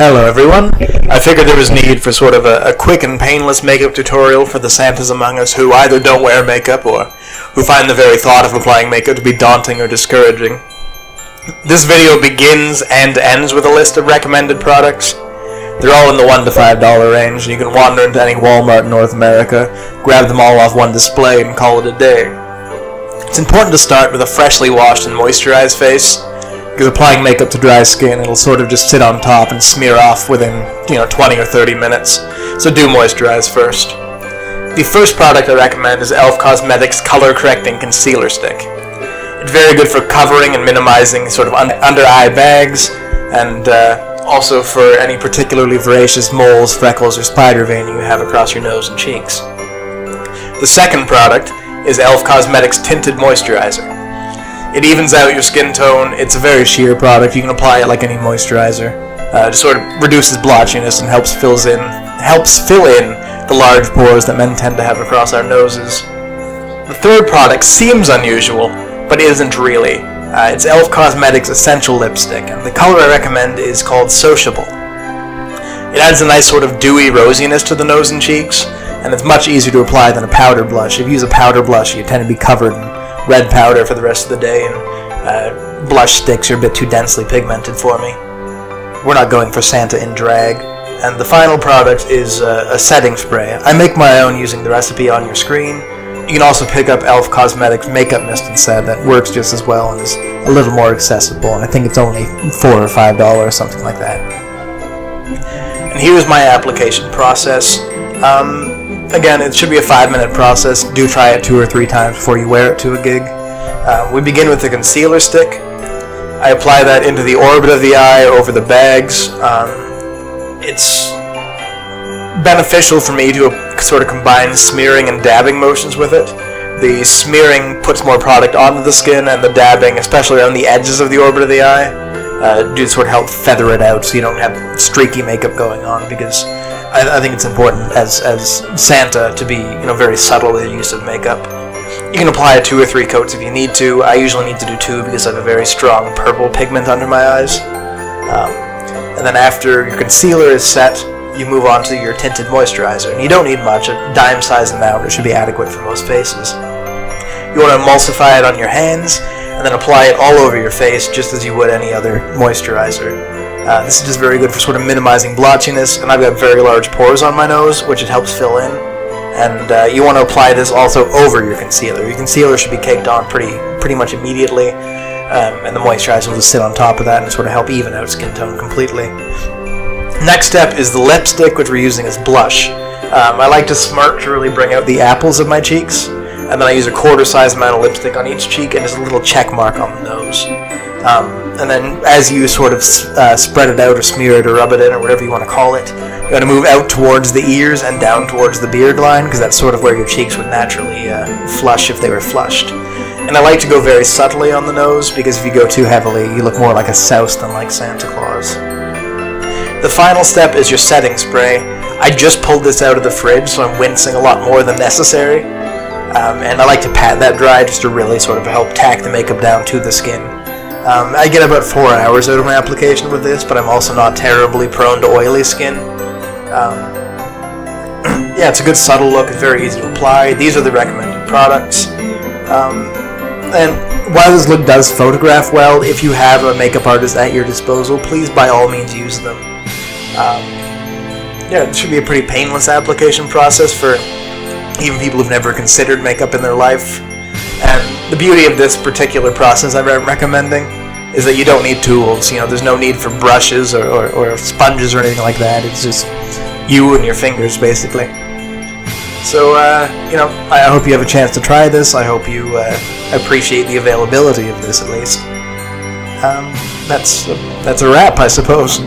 Hello everyone. I figured there was need for sort of a quick and painless makeup tutorial for the Santas among us who either don't wear makeup or who find the very thought of applying makeup to be daunting or discouraging. This video begins and ends with a list of recommended products. They're all in the $1 to $5 range, and you can wander into any Walmart in North America, grab them all off one display, and call it a day. It's important to start with a freshly washed and moisturized face, because applying makeup to dry skin, it'll sort of just sit on top and smear off within, 20 or 30 minutes. So do moisturize first. The first product I recommend is e.l.f. Cosmetics Color Correcting Concealer Stick. It's very good for covering and minimizing sort of under-eye bags, and also for any particularly voracious moles, freckles, or spider veining you have across your nose and cheeks. The second product is e.l.f. Cosmetics Tinted Moisturizer. It evens out your skin tone. It's a very sheer product. You can apply it like any moisturizer. It sort of reduces blotchiness and helps fill in the large pores that men tend to have across our noses. The third product seems unusual, but isn't really. It's e.l.f. Cosmetics Essential Lipstick, and the color I recommend is called Sociable. It adds a nice sort of dewy rosiness to the nose and cheeks, and it's much easier to apply than a powder blush. If you use a powder blush, you tend to be covered in red powder for the rest of the day, and blush sticks are a bit too densely pigmented for me. We're not going for Santa in drag. And the final product is a setting spray. I make my own using the recipe on your screen. You can also pick up e.l.f. Cosmetics Makeup Mist instead. That works just as well and is a little more accessible, and I think it's only $4 or $5 or something like that. And here's my application process. Again, it should be a 5-minute process. Do try it 2 or 3 times before you wear it to a gig. We begin with the concealer stick. I apply that into the orbit of the eye over the bags. It's beneficial for me to sort of combine smearing and dabbing motions with it. The smearing puts more product onto the skin, and the dabbing, especially around the edges of the orbit of the eye, do sort of help feather it out so you don't have streaky makeup going on, because I think it's important as Santa to be very subtle with the use of makeup. You can apply 2 or 3 coats if you need to. I usually need to do 2 because I have a very strong purple pigment under my eyes. And then after your concealer is set, you move on to your tinted moisturizer. And you don't need much, a dime-sized amount. It should be adequate for most faces. You want to emulsify it on your hands, and then apply it all over your face just as you would any other moisturizer. This is just very good for sort of minimizing blotchiness, and I've got very large pores on my nose, which it helps fill in. And you want to apply this also over your concealer. Your concealer should be caked on pretty much immediately, and the moisturizer will just sit on top of that and sort of help even out skin tone completely. Next step is the lipstick, which we're using as blush. I like to smirk to really bring out the apples of my cheeks, and then I use a quarter-size amount of lipstick on each cheek and just a little check mark on the nose. And then as you sort of spread it out or smear it or rub it in or whatever you want to call it, you want to move out towards the ears and down towards the beard line, because that's sort of where your cheeks would naturally flush if they were flushed. And I like to go very subtly on the nose, because if you go too heavily, you look more like a souse than like Santa Claus. The final step is your setting spray. I just pulled this out of the fridge, so I'm wincing a lot more than necessary. And I like to pat that dry just to really sort of help tack the makeup down to the skin. I get about 4 hours out of my application with this, but I'm also not terribly prone to oily skin. Yeah, it's a good subtle look. It's very easy to apply. These are the recommended products. And while this look does photograph well, if you have a makeup artist at your disposal, please by all means use them. Yeah, it should be a pretty painless application process for even people who've never considered makeup in their life. And the beauty of this particular process I'm recommending is that you don't need tools. There's no need for brushes or sponges or anything like that. It's just you and your fingers, basically. So, I hope you have a chance to try this. I hope you appreciate the availability of this, at least. That's a wrap, I suppose.